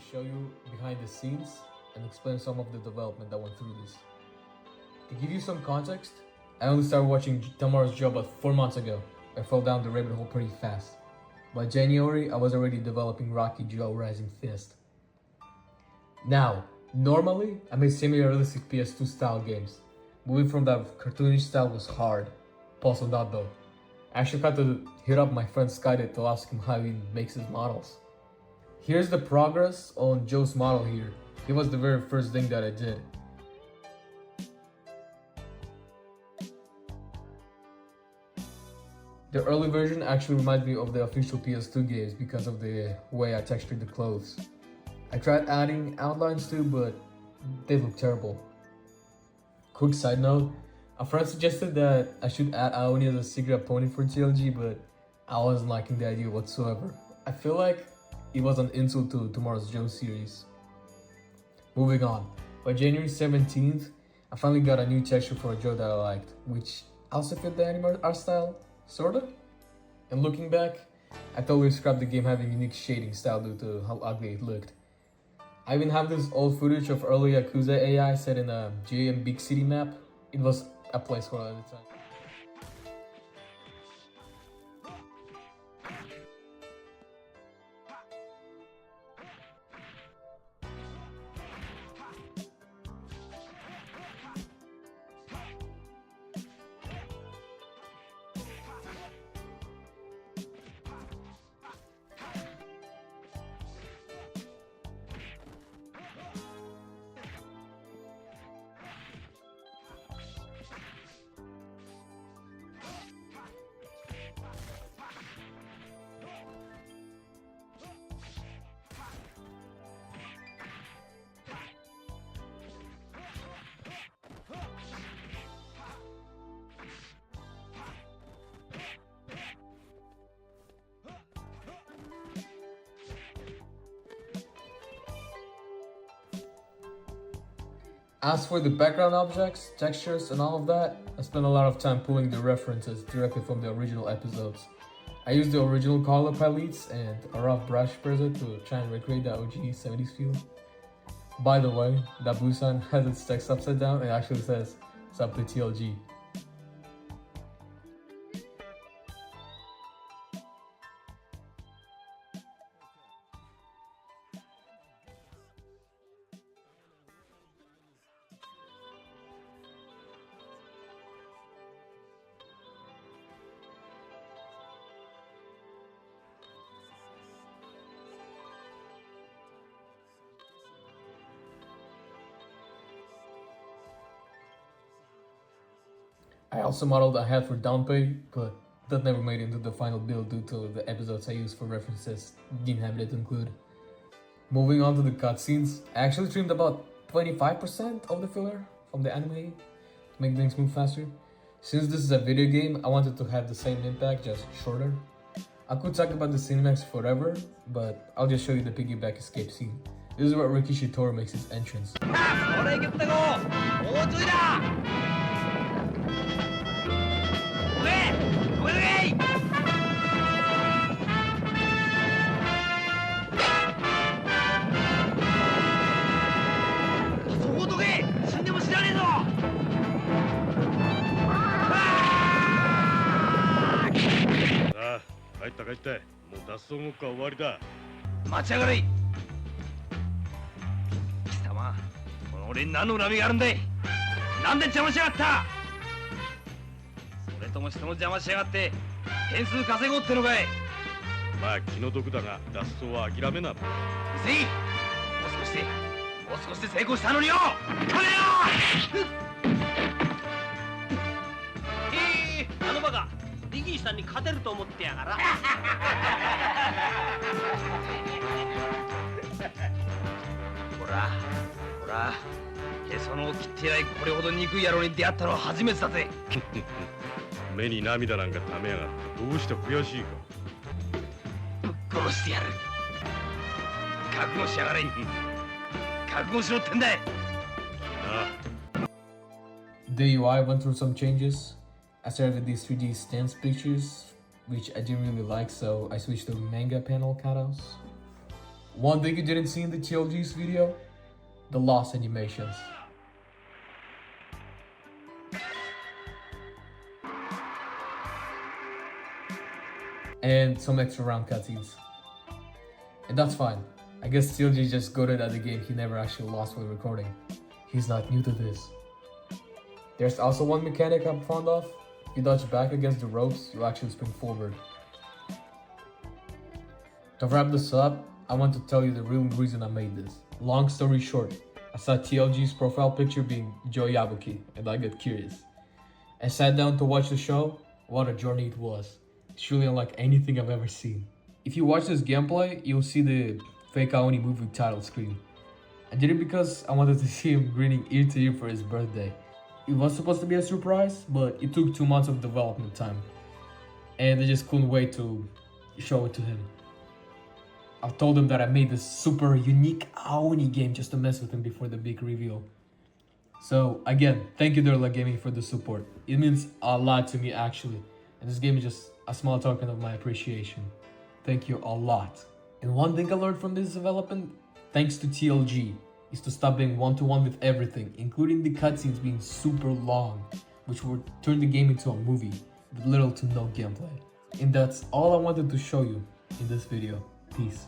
show you behind the scenes and explain some of the development that went through this. To give you some context, I only started watching Tomorrow's Job about 4 months ago. I fell down the rabbit hole pretty fast. By January, I was already developing Rocky Joe Rising Fist. Now, normally, I make semi-realistic PS2 style games. Moving from that cartoonish style was hard. Also not though. I actually had to hit up my friend Skydit to ask him how he makes his models. Here's the progress on Joe's model here. It was the very first thing that I did. The early version actually reminds me of the official PS2 games because of the way I textured the clothes. I tried adding outlines too, but they look terrible. Quick side note, a friend suggested that I should add Aoni as a secret opponent for TLG, but I wasn't liking the idea whatsoever. I feel like it was an insult to Tomorrow's Joe series. Moving on, by January 17th, I finally got a new texture for a Joe that I liked, which also fit the anime art style, sorta. And looking back, I totally scrapped the game having unique shading style due to how ugly it looked. I even have this old footage of early Yakuza AI set in a GM big city map. It was a placeholder at the time. As for the background objects, textures, and all of that, I spent a lot of time pulling the references directly from the original episodes. I used the original color palettes and a rough brush preset to try and recreate the OG 70s feel. By the way, that blue sign has its text upside down and actually says, "Sub to TLG." I also modeled a hat for Downpay, but that never made it into the final build due to the episodes I used for references didn't have it to include. Moving on to the cutscenes, I actually trimmed about 25% of the filler from the anime to make things move faster. Since this is a video game, I wanted to have the same impact, just shorter. I could talk about the cinematics forever, but I'll just show you the piggyback escape scene. This is where Rikishi Toro makes his entrance. The UI went through some changes. I started with these 3D stance pictures, which I didn't really like, so I switched to manga panel cutouts. One thing you didn't see in the TLG's video, the lost animations. And some extra round cutscenes. And that's fine. I guess TLG is just good at the game he never actually lost while recording. He's not new to this. There's also one mechanic I'm fond of. If you dodge back against the ropes, you actually spin forward. To wrap this up, I want to tell you the real reason I made this. Long story short, I saw TLG's profile picture being Joe Yabuki, and I got curious. I sat down to watch the show. What a journey it was. It's truly unlike anything I've ever seen. If you watch this gameplay, you'll see the fake Aoni movie title screen. I did it because I wanted to see him grinning ear to ear for his birthday. It was supposed to be a surprise, but it took 2 months of development time. And I just couldn't wait to show it to him. I told him that I made this super unique Aoni game just to mess with him before the big reveal. So again, thank you Derla Gaming for the support. It means a lot to me actually. And this game is just a small token of my appreciation. Thank you a lot. And one thing I learned from this development, thanks to TLG, is to stop being one-to-one with everything, including the cutscenes being super long, which would turn the game into a movie with little to no gameplay. And that's all I wanted to show you in this video. Peace.